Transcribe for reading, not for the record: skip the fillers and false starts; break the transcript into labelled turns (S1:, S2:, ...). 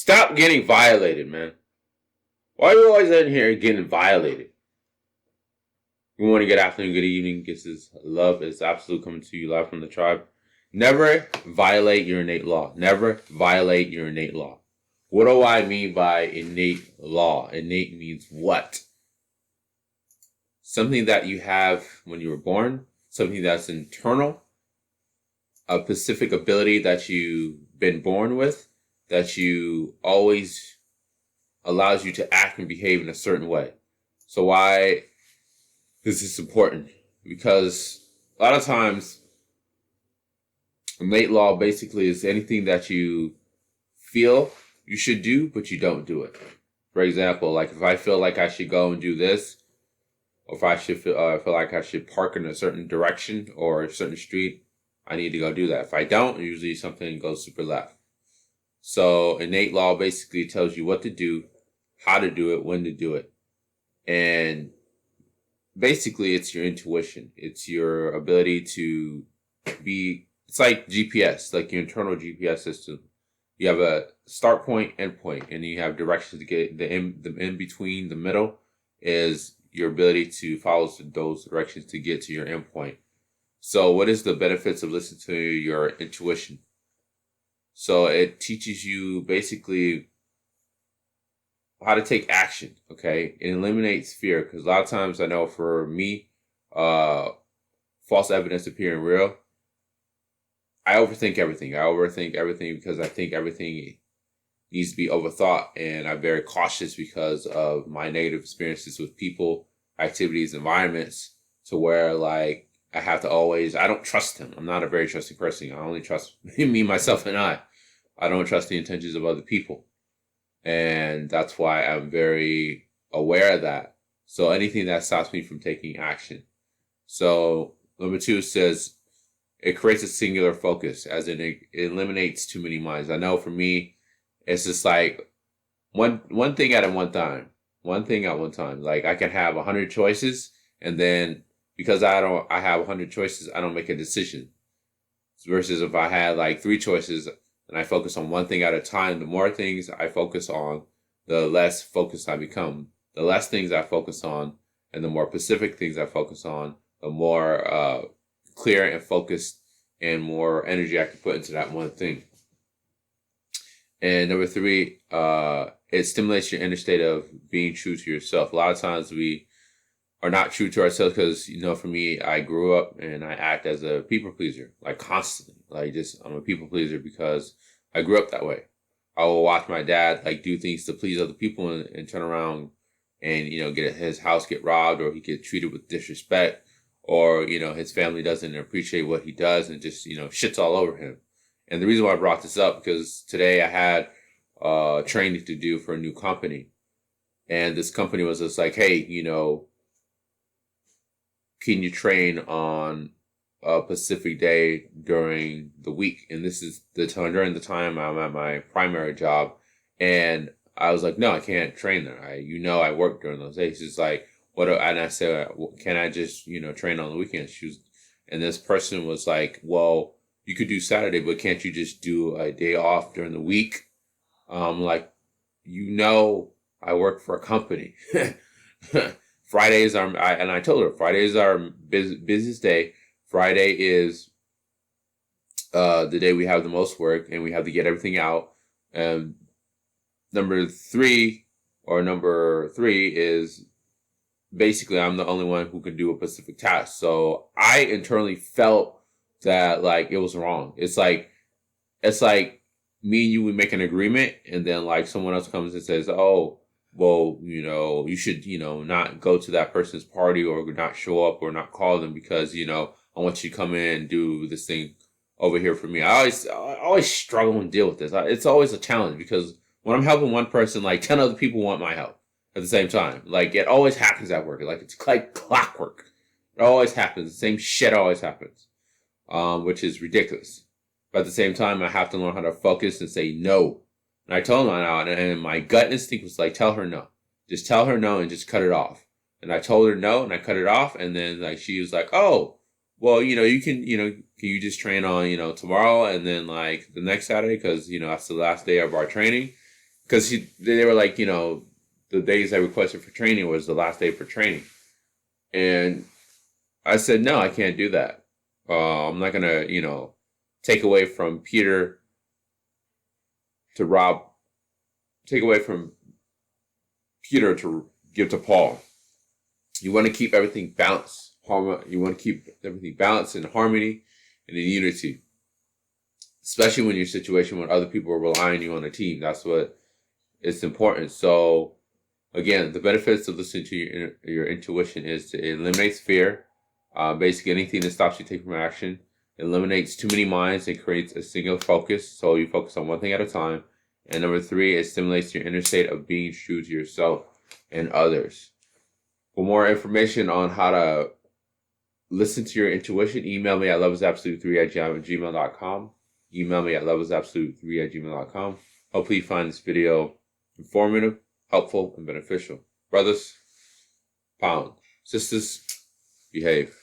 S1: Stop getting violated, man. Why are you always in here getting violated? Good morning, good afternoon, good evening. This is Love is Absolute coming to you live from the tribe. Never violate your innate law. Never violate your innate law. What do I mean by innate law? Innate means what? Something that you have when you were born, something that's internal, a specific ability that you've been born with, that you always allows you to act and behave in a certain way. So why is this important? Because a lot of times, innate law basically is anything that you feel you should do, but you don't do it. For example, like if I feel like I should go and do this, or if I should feel like I should park in a certain direction or a certain street, I need to go do that. If I don't, usually something goes super left. So innate law basically tells you what to do, how to do it, when to do it. And basically it's your intuition. It's your ability to it's like GPS, like your internal GPS system. You have a start point, end point, and you have directions to get the in between, the middle is your ability to follow those directions to get to your end point. So what is the benefits of listening to your intuition? So it teaches you basically how to take action, okay? It eliminates fear, because a lot of times I know for me, false evidence appearing real, I overthink everything. I overthink everything because I think everything needs to be overthought, and I'm very cautious because of my negative experiences with people, activities, environments, to where like I have to always, I don't trust him. I'm not a very trusting person. I only trust me, myself, and I. I don't trust the intentions of other people. And that's why I'm very aware of that. So anything that stops me from taking action. So number 2 says it creates a singular focus, as in it eliminates too many minds. I know for me, it's just like one thing at one time. One thing at one time. Like I can have 100 choices, and then because I have 100 choices, I don't make a decision. Versus if I had like 3 choices and I focus on one thing at a time, the more things I focus on, the less focused I become. The less things I focus on and the more specific things I focus on, the more clear and focused and more energy I can put into that one thing. And number 3, it stimulates your inner state of being true to yourself. A lot of times we are not true to ourselves because, for me, I grew up and I act as a people pleaser, like constantly. Like I'm a people pleaser because I grew up that way. I will watch my dad like do things to please other people and turn around and, get his house get robbed, or he get treated with disrespect, or, his family doesn't appreciate what he does and just, shits all over him. And the reason why I brought this up, because today I had training to do for a new company. And this company was just like, hey, can you train on a specific day during the week? And this is during the time I'm at my primary job. And I was like, no, I can't train there. I work during those days. It's like, and I said, can I just, train on the weekends? And this person was like, well, you could do Saturday, but can't you just do a day off during the week? Like, I work for a company. Fridays are, and I told her, Fridays are busiest day. Friday is the day we have the most work, and we have to get everything out. Number three is basically I'm the only one who can do a specific task. So I internally felt that like it was wrong. It's like me and you would make an agreement, and then like someone else comes and says, oh, well, you should, not go to that person's party, or not show up, or not call them because, I want you to come in and do this thing over here for me. I always struggle and deal with this. It's always a challenge because when I'm helping one person, like 10 other people want my help at the same time. Like it always happens at work. Like it's like clockwork. It always happens. The same shit always happens, which is ridiculous. But at the same time, I have to learn how to focus and say no. And I told her no, and my gut instinct was like, tell her no. Just tell her no and just cut it off. And I told her no, and I cut it off. And then like she was like, oh, well, you can you just train on, tomorrow and then like the next Saturday because, that's the last day of our training. because they were like, the days I requested for training was the last day for training. And I said, no, I can't do that. I'm not going to, take away from Peter to Rob, take away from Peter to give to Paul. You want to keep everything balanced. You want to keep everything balanced in harmony and in unity. Especially when you're in a situation when other people are relying on you on a team. That's what is important. So, again, the benefits of listening to your intuition is it eliminates fear. Basically, anything that stops you taking action. It eliminates too many minds and creates a single focus. So you focus on one thing at a time. And number 3, it stimulates your inner state of being true to yourself and others. For more information on how to listen to your intuition, email me at loveisabsolute3@gmail.com. Email me at loveisabsolute3@gmail.com. Hopefully you find this video informative, helpful, and beneficial. Brothers, pound. Sisters, behave.